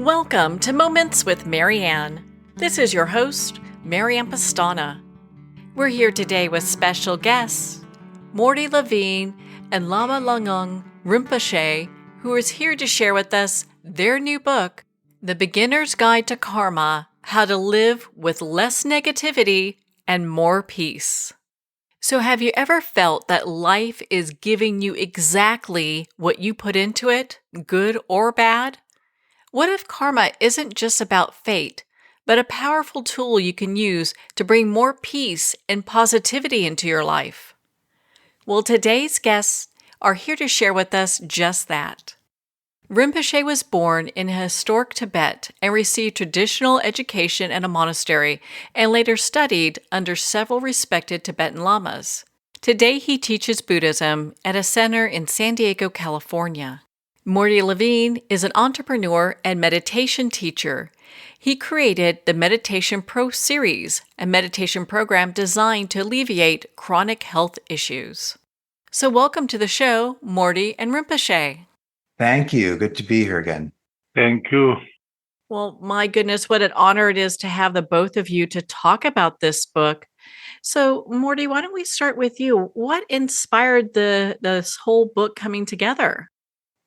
Welcome to Moments with Marianne. This is your host, Marianne Pastana. We're here today with special guests, Mordy Levine and Lama Lhanang Rinpoche, who is here to share with us their new book, The Beginner's Guide to Karma, How to Live with Less Negativity and More Peace. So have you ever felt that life is giving you exactly what you put into it, good or bad? What if karma isn't just about fate, but a powerful tool you can use to bring more peace and positivity into your life? Well, today's guests are here to share with us just that. Rinpoche was born in historic Tibet and received traditional education in a monastery and later studied under several respected Tibetan lamas. Today he teaches Buddhism at a center in San Diego, California. Mordy Levine is an entrepreneur and meditation teacher. He created the Meditation Pro series, a meditation program designed to alleviate chronic health issues. So welcome to the show, Mordy and Rinpoche. Thank you. Good to be here again. Thank you. Well, my goodness, what an honor it is to have the both of you to talk about this book. So, Mordy, why don't we start with you? What inspired this whole book coming together?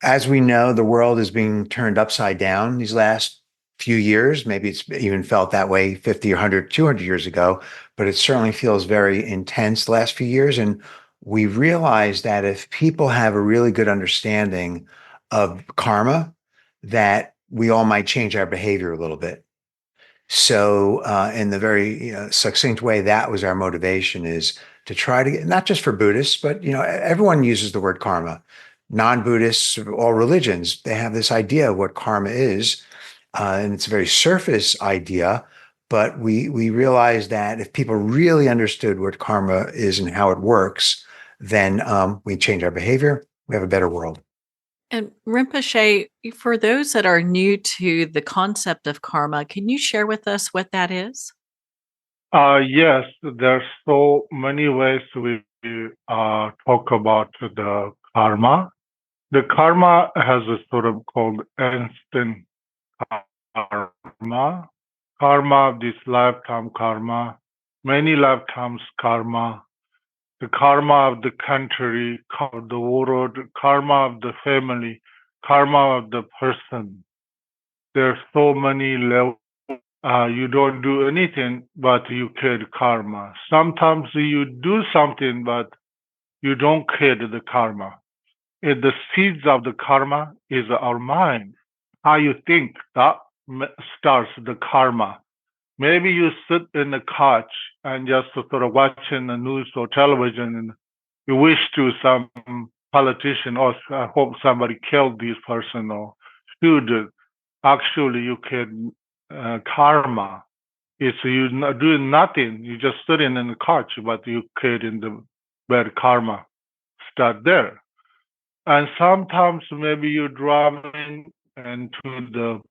As we know, the world is being turned upside down these last few years. Maybe it's even felt that way 50 or 100, 200 years ago, but it certainly feels very intense the last few years. And we realized that if people have a really good understanding of karma, that we all might change our behavior a little bit. So in the very succinct way, that was our motivation, is to try to get, not just for Buddhists, but everyone uses the word karma. Non-Buddhists, all religions, they have this idea of what karma is, and it's a very surface idea. But we realize that if people really understood what karma is and how it works, then we change our behavior. We have a better world. And Rinpoche, for those that are new to the concept of karma, can you share with us what that is? Yes, there's so many ways we talk about the karma. The karma has a sort of called instant karma, karma of this lifetime karma, many lifetimes karma, the karma of the country, of the world, karma of the family, karma of the person. There's so many levels. You don't do anything, but you create karma. Sometimes you do something, but you don't create the karma. The seeds of the karma is our mind. How you think, that starts the karma. Maybe you sit in the couch and just sort of watching the news or television, and you wish to some politician, or I hope somebody killed this person or shoot it. Actually, you can karma. It's you not doing nothing. You just sitting in the couch, but you creating the bad karma. Start there. And sometimes maybe you're driving into the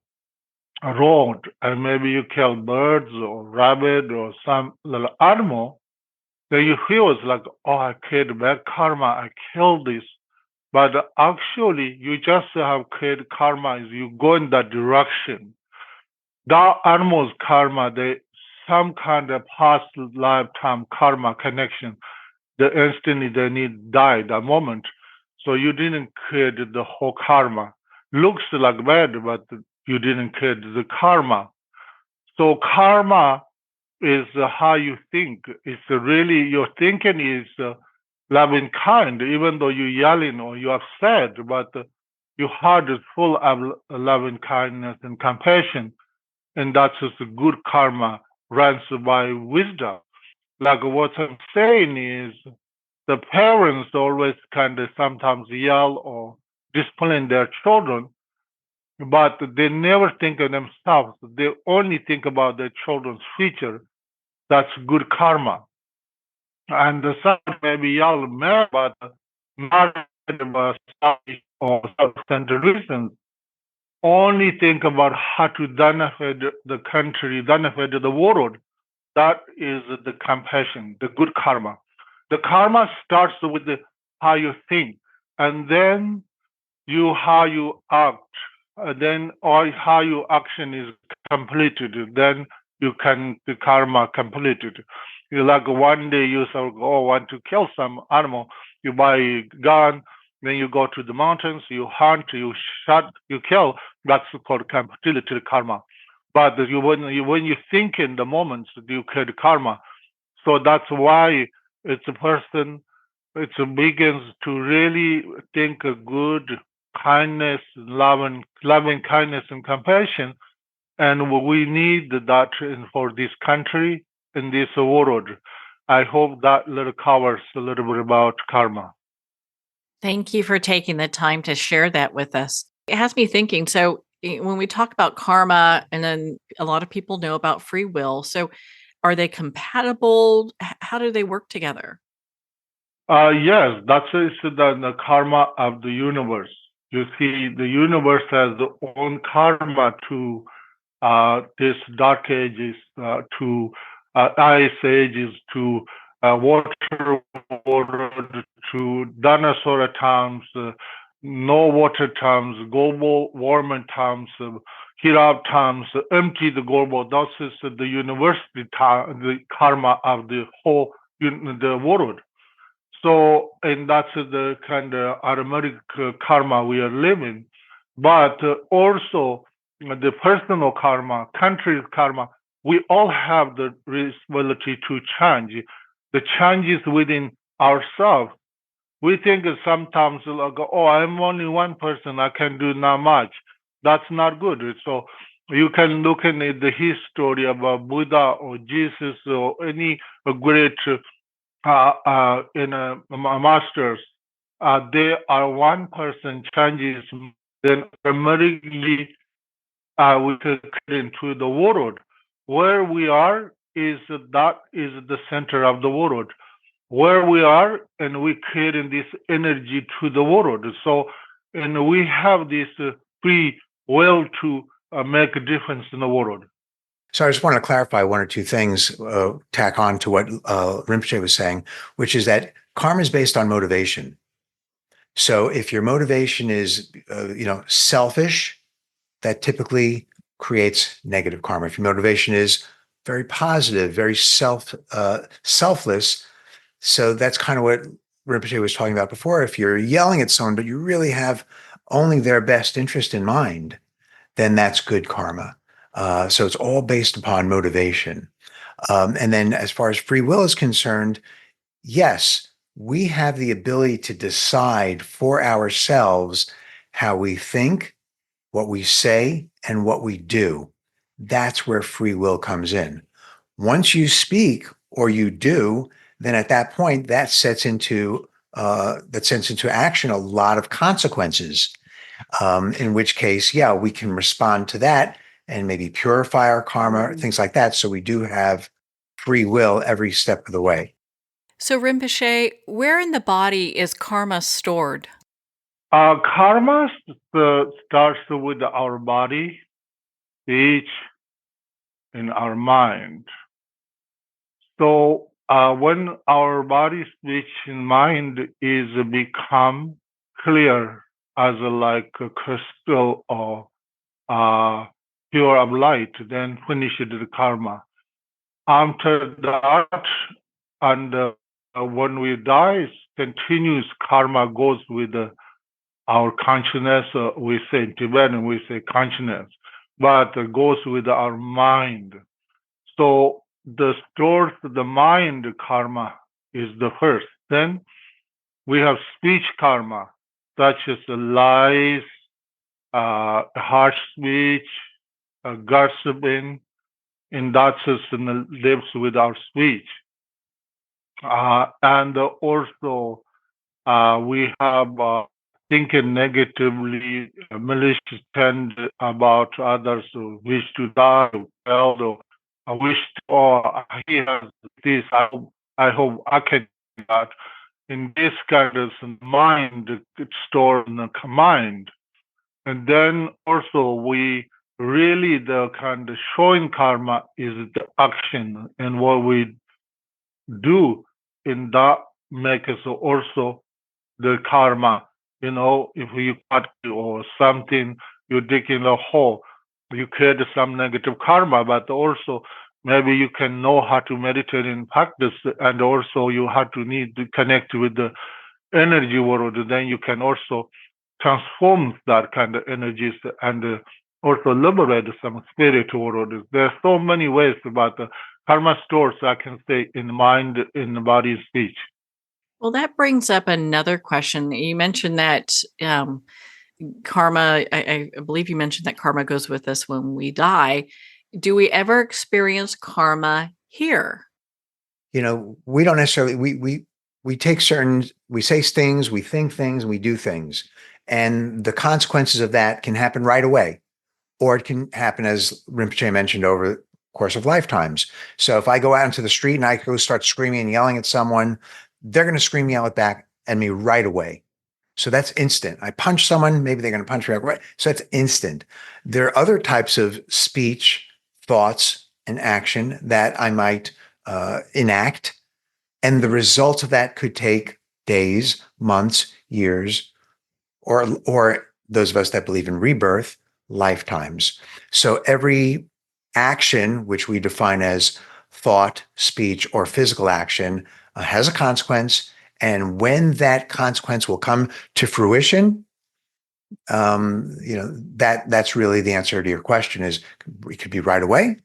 road and maybe you kill birds or rabbit or some little animal. Then you feel it's like, oh, I created bad karma. I killed this. But actually, you just have created karma. Is you go in that direction. That animal's karma, they some kind of past lifetime karma connection. The instantly they need die that moment. So you didn't create the whole karma. Looks like bad, but you didn't create the karma. So karma is how you think. It's really your thinking is loving kind, even though you're yelling or you're upset, but your heart is full of loving kindness and compassion. And that's just a good karma runs by wisdom. Like what I'm saying is the parents always kind of sometimes yell or discipline their children, but they never think of themselves. They only think about their children's future. That's good karma. And the son maybe yell mad, but not about selfish or self-centered reasons. Only think about how to benefit the country, benefit the world. That is the compassion, the good karma. The karma starts with how you think, and then how you act, then or how your action is completed, then you can the karma completed. You like one day you say, oh, want to kill some animal, you buy a gun, then you go to the mountains, you hunt, you shot, you kill. That's called completed karma. But when you think in the moments, you create karma. So that's why it's a person. It begins to really think a good kindness, loving kindness and compassion, and we need that for this country in this world. I hope that little covers a little bit about karma. Thank you for taking the time to share that with us. It has me thinking. So, when we talk about karma, and then a lot of people know about free will. So, are they compatible? How do they work together? Yes, that's the karma of the universe. You see, the universe has its own karma to this dark ages, to ice ages, to water world, to dinosaur times, no water times, global warming times, heat up times, empty the global. That is the university the karma of the whole the world. So, and that's the kind of automatic karma we are living. But also the personal karma, country's karma, we all have the responsibility to change. The changes within ourselves. We think sometimes like, oh, I'm only one person, I can do not much. That's not good. So you can look at the history about Buddha or Jesus or any great in masters, they are one person changes, then automatically we could get into the world. Where we are is that is the center of the world. Where we are, and we create this energy to the world. So, and we have this free will to make a difference in the world. So I just want to clarify one or two things, tack on to what Rinpoche was saying, which is that karma is based on motivation. So if your motivation is, selfish, that typically creates negative karma. If your motivation is very positive, very selfless, so that's kind of what Rinpoche was talking about before. If you're yelling at someone, but you really have only their best interest in mind, then that's good karma. So it's all based upon motivation. And then as far as free will is concerned, yes, we have the ability to decide for ourselves how we think, what we say, and what we do. That's where free will comes in. Once you speak or you do, then at that point that sets into action a lot of consequences. In which case, yeah, we can respond to that and maybe purify our karma, things like that. So we do have free will every step of the way. So, Rinpoche, where in the body is karma stored? Karma starts with our body, speech, and our mind. So when our body, speech, and mind is become clear as like a crystal or pure of light, then finish the karma. After that, and when we die, continuous karma goes with our consciousness. We say in Tibetan, we say consciousness, but it goes with our mind. So the stores the mind karma is the first. Then we have speech karma, such as lies, harsh speech, gossiping, and that system lives with our speech. And also we have thinking negatively, malicious tend about others who wish to die, or I wish, or he has this. I hope I can do that. In this kind of mind, it's stored in the mind, and then also we really the kind of showing karma is the action and what we do in that makes us also the karma. If you cut or something, you dig in a hole, you create some negative karma, but also maybe you can know how to meditate and practice, and also you have to need to connect with the energy world. Then you can also transform that kind of energies and also liberate some spiritual world. There are so many ways about the karma stores, I can say, in mind, in body, and speech. Well, that brings up another question. You mentioned that karma, I believe you mentioned that karma goes with us when we die. Do we ever experience karma here? We don't necessarily, we take we say things, we think things, and we do things. And the consequences of that can happen right away, or it can happen, as Rinpoche mentioned, over the course of lifetimes. So if I go out into the street and I go start screaming and yelling at someone, they're going to scream and yell it back at me right away. So that's instant. I punch someone, maybe they're going to punch me right. So that's instant. There are other types of speech, thoughts, and action that I might enact, and the results of that could take days, months, years, or those of us that believe in rebirth, lifetimes. So every action, which we define as thought, speech, or physical action, has a consequence. And when that consequence will come to fruition, that's really the answer to your question. Is it could be right away,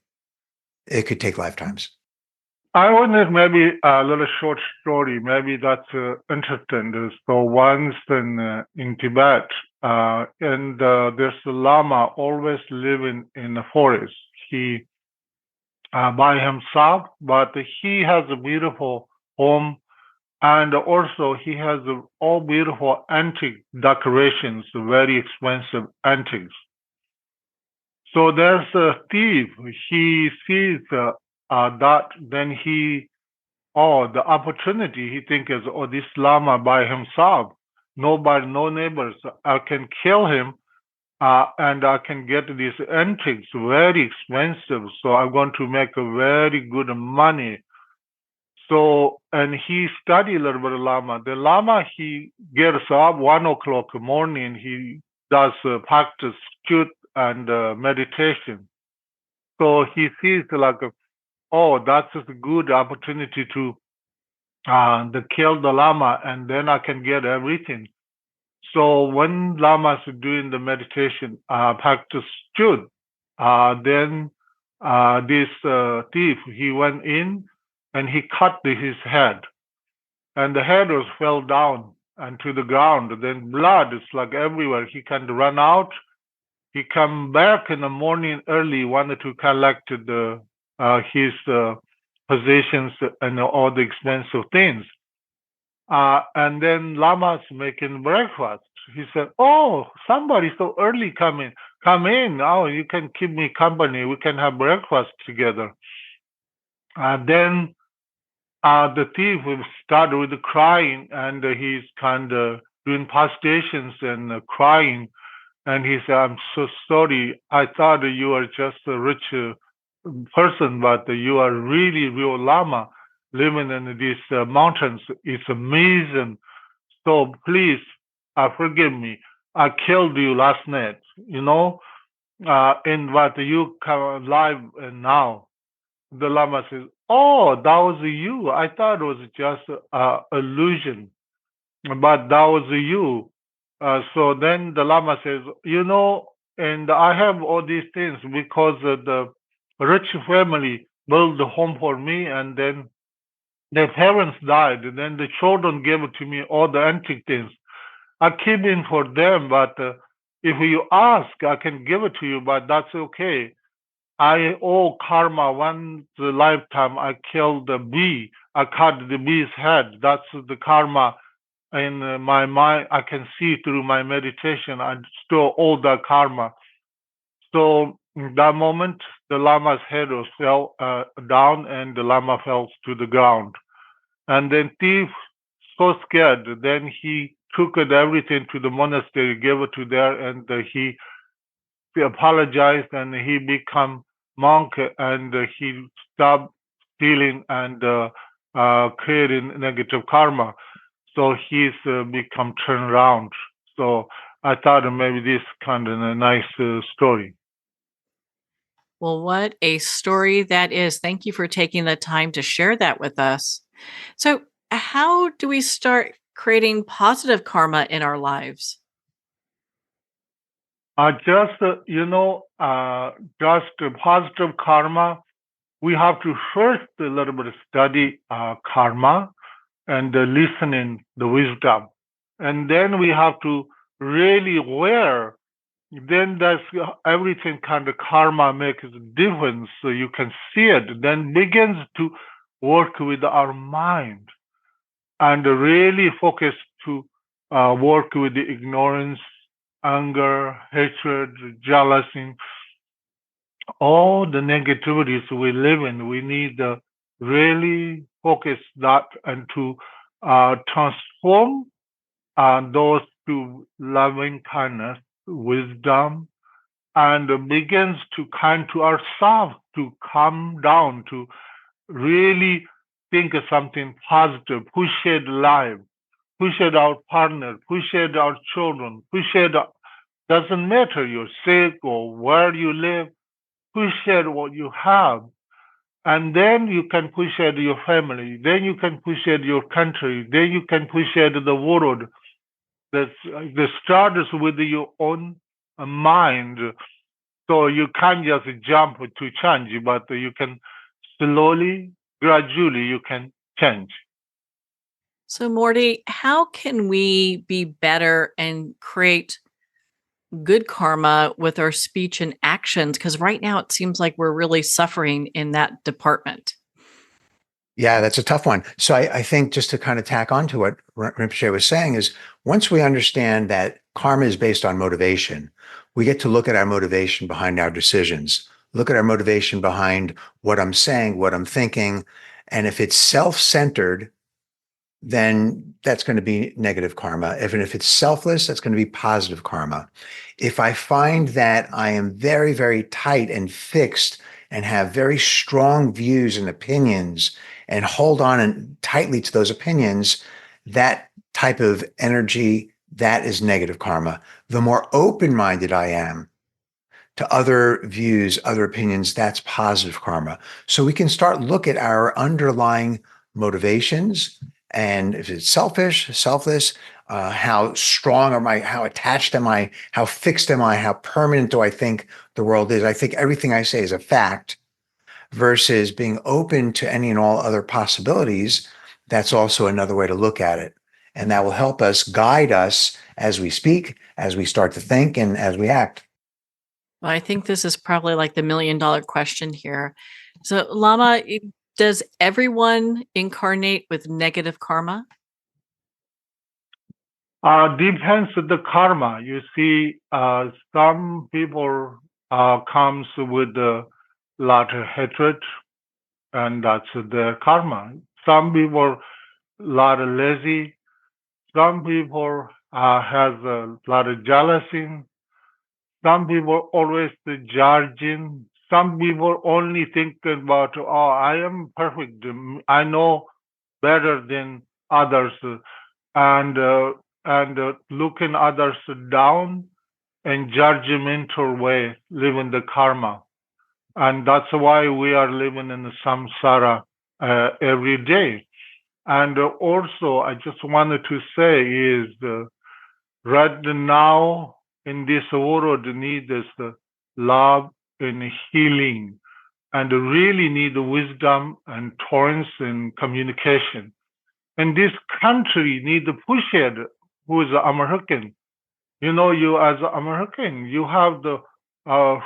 it could take lifetimes. I wanted maybe a little short story. Maybe that's interesting. So once in Tibet, and there's a Lama always living in the forest. He by himself, but he has a beautiful home, and also he has all beautiful antique decorations, very expensive antiques. So there's a thief. He sees that, then the opportunity, he thinks, this Lama by himself, nobody, no neighbors, I can kill him, and I can get these antiques, very expensive. So I'm going to make a very good money. So, and he studied a little bit of Lama. The Lama, he gets up 1 o'clock in the morning, he does practice truth and meditation. So he sees like, that's a good opportunity to kill the Lama, and then I can get everything. So when Lama is doing the meditation, practice truth, then this thief, he went in and he cut his head, and the head was fell down and to the ground. Then blood is like everywhere. He can run out. He come back in the morning early, wanted to collect his possessions and all the expensive things. And then Lama's making breakfast. He said, "Oh, somebody so early coming. Come in. Oh, you can keep me company. We can have breakfast together." Then the thief will start with crying, and he's kind of doing prostrations and crying. And he said, "I'm so sorry. I thought you were just a rich person, but you are really real Lama living in these mountains. It's amazing. So please forgive me. I killed you last night, and but you come alive now." The Lama says, "Oh, that was you. I thought it was just illusion, but that was you." So then the Lama says, and I have all these things because the rich family built a home for me, and then their parents died. And then the children gave it to me, all the antique things. I keep in for them, but if you ask, I can give it to you, but that's okay. I owe karma. Once a lifetime, I killed the bee. I cut the bee's head. That's the karma in my mind. I can see through my meditation. I still owe that karma. So in that moment, the Lama's head was fell down, and the Lama fell to the ground. And then thief, so scared, then he took everything to the monastery, gave it to there, and he apologized, and he become monk, and he stopped stealing and creating negative karma. So he's become turned around. So I thought maybe this kind of a nice story. Well, what a story that is. Thank you for taking the time to share that with us. So, how do we start creating positive karma in our lives? Just positive karma. We have to first a little bit study karma and listening the wisdom, and then we have to really aware. Then that's everything kind of karma makes a difference, so you can see it. Then begins to work with our mind and really focus to work with the ignorance, anger, hatred, jealousy, all the negativities we live in. We need to really focus that and to transform those to loving kindness, wisdom, and begins to kind to ourselves to calm down, to really think of something positive, appreciate life, appreciate our partner, appreciate our children, appreciate doesn't matter you're sick or where you live, appreciate what you have. And then you can appreciate your family, then you can appreciate your country, then you can appreciate the world. The start is with your own mind. So you can't just jump to change, but you can slowly, gradually, you can change. So, Morty, how can we be better and create good karma with our speech and actions? Because right now it seems like we're really suffering in that department. Yeah, that's a tough one. So I think just to kind of tack on to what Rinpoche was saying is once we understand that karma is based on motivation, we get to look at our motivation behind our decisions, look at our motivation behind what I'm saying, what I'm thinking. And if it's self-centered, then that's going to be negative karma. If it's selfless, that's going to be positive karma. If I find that I am very, very tight and fixed and have very strong views and opinions and hold on and tightly to those opinions, that type of energy, that is negative karma. The more open-minded I am to other views, other opinions, that's positive karma. So we can start look at our underlying motivations, and if it's selfish, selfless, how strong am I? How attached am I? How fixed am I? How permanent do I think the world is? I think everything I say is a fact versus being open to any and all other possibilities. That's also another way to look at it. And that will help us guide us as we speak, as we start to think, and as we act. Well, I think this is probably like the $1,000,000 question here. So, Lama, does everyone incarnate with negative karma? Depends on the karma. You see, some people comes with a lot of hatred, and that's their karma. Some people lot of lazy. Some people has a lot of jealousy. Some people always judging. Some people only think about, oh, I am perfect. I know better than others, and looking others down and judgmental way, living the karma. And that's why we are living in the samsara every day. And also, I just wanted to say is right now in this world need this love and healing, and really need wisdom and tolerance and communication. And this country need to push it. Who is American? You know, you as an American, you have the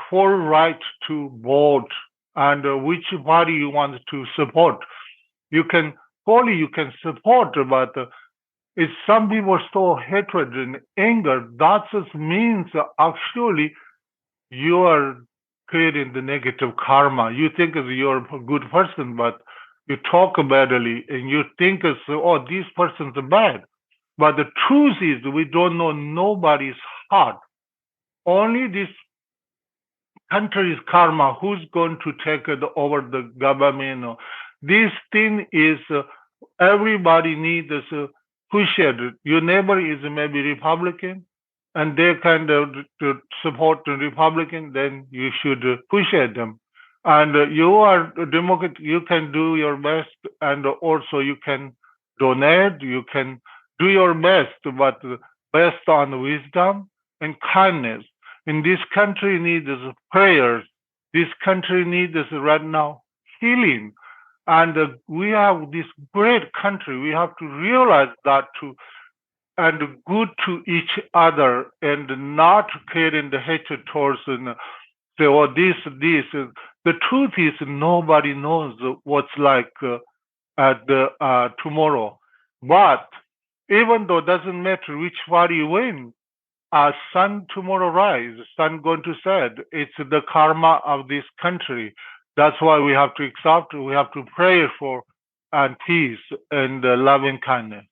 full right to vote, and which party you want to support. You can fully you can support, but if some people show hatred and anger, that just means actually you are creating the negative karma. You think you're a good person, but you talk badly and you think oh, this person's bad. But the truth is we don't know nobody's heart. Only this country's karma, who's going to take it over the government. This thing is everybody needs push it. Your neighbor is maybe Republican, and they kind of to support the Republican, then you should appreciate them. And you are a Democrat, you can do your best, and also you can donate, you can do your best, but based on wisdom and kindness. In this country needs prayers. This country needs right now healing. And we have this great country. We have to realize that too, and good to each other, and not creating the hatred towards and say, oh, this. The truth is, nobody knows what's like at the tomorrow. But even though it doesn't matter which party win, sun tomorrow rise, sun going to set. It's the karma of this country. That's why we have to accept, we have to pray for and peace and loving kindness.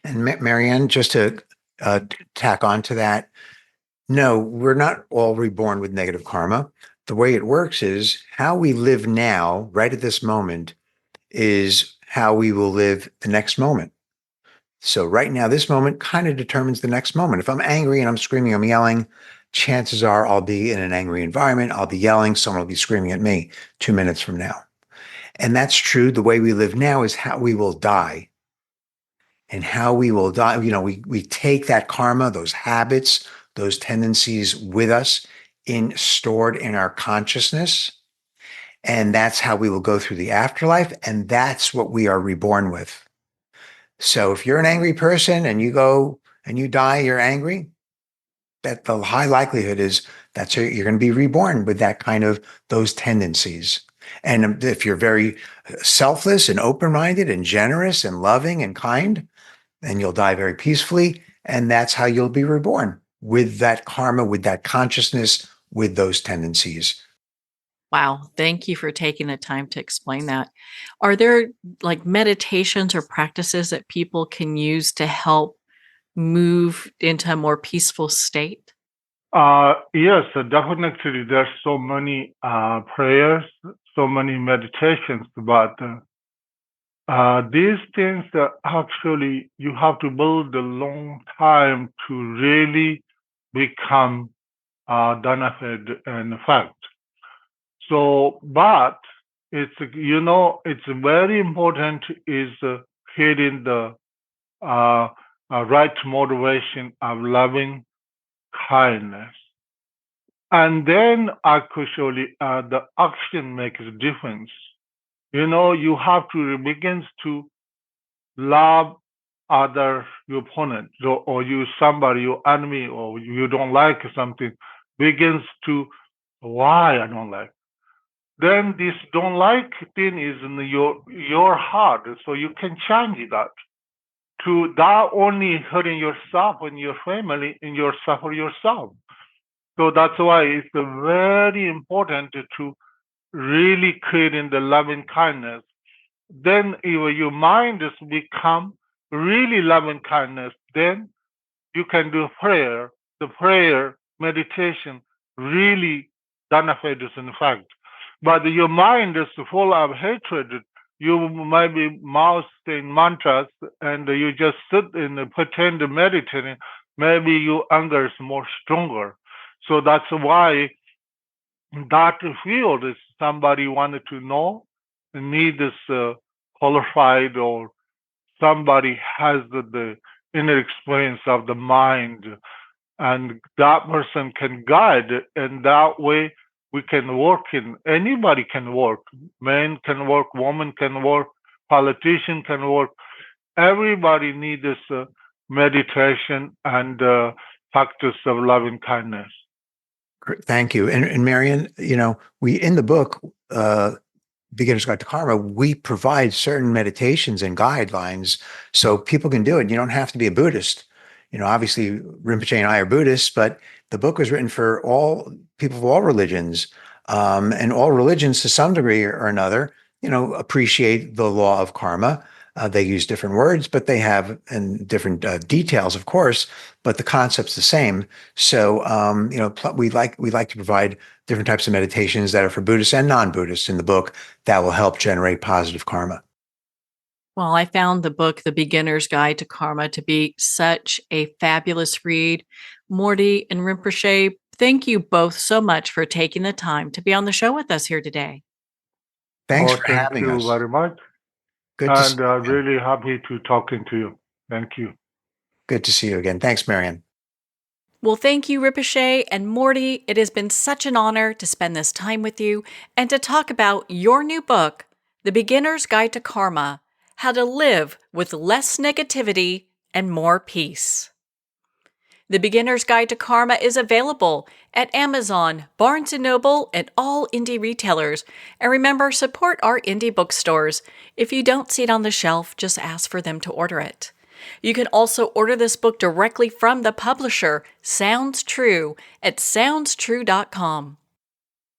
And Marianne, just to tack on to that, no, we're not all reborn with negative karma. The way it works is how we live now, right at this moment, is how we will live the next moment. So right now, this moment kind of determines the next moment. If I'm angry and I'm screaming, I'm yelling, chances are I'll be in an angry environment. I'll be yelling. Someone will be screaming at me 2 minutes from now. And that's true. The way we live now is how we will die. And how we will die, we take that karma, those habits, those tendencies with us stored in our consciousness. And that's how we will go through the afterlife. And that's what we are reborn with. So if you're an angry person and you go and you die, you're angry, that the high likelihood is you're going to be reborn with that kind of those tendencies. And if you're very selfless and open-minded and generous and loving and kind, then you'll die very peacefully. And that's how you'll be reborn, with that karma, with that consciousness, with those tendencies. Wow. Thank you for taking the time to explain that. Are there like meditations or practices that people can use to help move into a more peaceful state? Yes, definitely. There's so many prayers, so many meditations, but these things actually you have to build a long time to really become benefit and effect. So, but it's very important is creating the right motivation of loving kindness. And then actually the action makes a difference. You have to begin to love your opponent, or you somebody, your enemy, or you don't like something, begins to why I don't like. Then this don't like thing is in your heart, so you can change that. To that only hurting yourself and your family and yourself or yourself. So that's why it's very important to really creating the loving kindness. Then if your mind has become really loving kindness, then you can do prayer. The prayer meditation really benefits in fact. But your mind is full of hatred. You might be mouth saying mantras and you just sit and pretend meditating. Maybe your anger is more stronger. So that's why that field is somebody wanted to know, need this qualified, or somebody has the inner experience of the mind, and that person can guide, and that way we can work anybody can work, man can work, woman can work, politician can work. Everybody needs this meditation and practice of loving kindness. Great. Thank you. And Marianne, we in the book, Beginner's Guide to Karma, we provide certain meditations and guidelines so people can do it. You don't have to be a Buddhist. Obviously Rinpoche and I are Buddhists, but the book was written for all people of all religions, and all religions to some degree or another, appreciate the law of karma. They use different words, but they have and different details, of course, but the concept's the same. So, we like to provide different types of meditations that are for Buddhists and non-Buddhists in the book that will help generate positive karma. Well, I found the book, The Beginner's Guide to Karma, to be such a fabulous read. Mordy and Rinpoche, thank you both so much for taking the time to be on the show with us here today. Thanks for Thank having you us. very much. Good to see And you again. really happy to talking to you. Thank you. Good to see you again. Thanks, Marianne. Well, thank you, Rinpoche and Mordy. It has been such an honor to spend this time with you and to talk about your new book, The Beginner's Guide to Karma: How to Live with Less Negativity and More Peace. The Beginner's Guide to Karma is available at Amazon, Barnes & Noble, and all indie retailers. And remember, support our indie bookstores. If you don't see it on the shelf, just ask for them to order it. You can also order this book directly from the publisher, Sounds True, at soundstrue.com.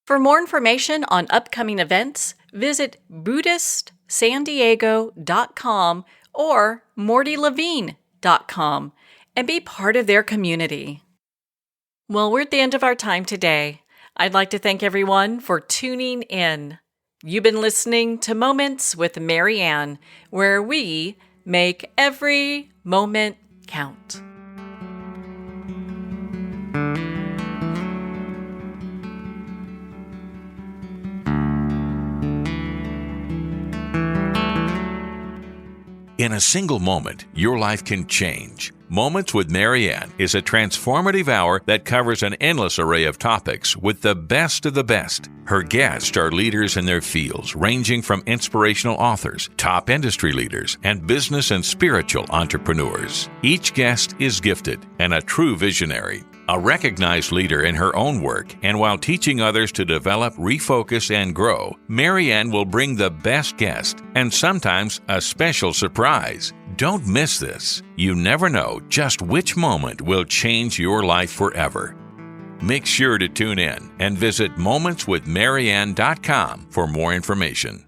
For more information on upcoming events, visit BuddhistSanDiego.com or MordyLevine.com and be part of their community. Well, we're at the end of our time today. I'd like to thank everyone for tuning in. You've been listening to Moments with Marianne, where we make every moment count. In a single moment, your life can change. Moments with Marianne is a transformative hour that covers an endless array of topics with the best of the best. Her guests are leaders in their fields, ranging from inspirational authors, top industry leaders, and business and spiritual entrepreneurs. Each guest is gifted and a true visionary, a recognized leader in her own work, and while teaching others to develop, refocus, and grow, Marianne will bring the best guest and sometimes a special surprise. Don't miss this. You never know just which moment will change your life forever. Make sure to tune in and visit momentswithmarianne.com for more information.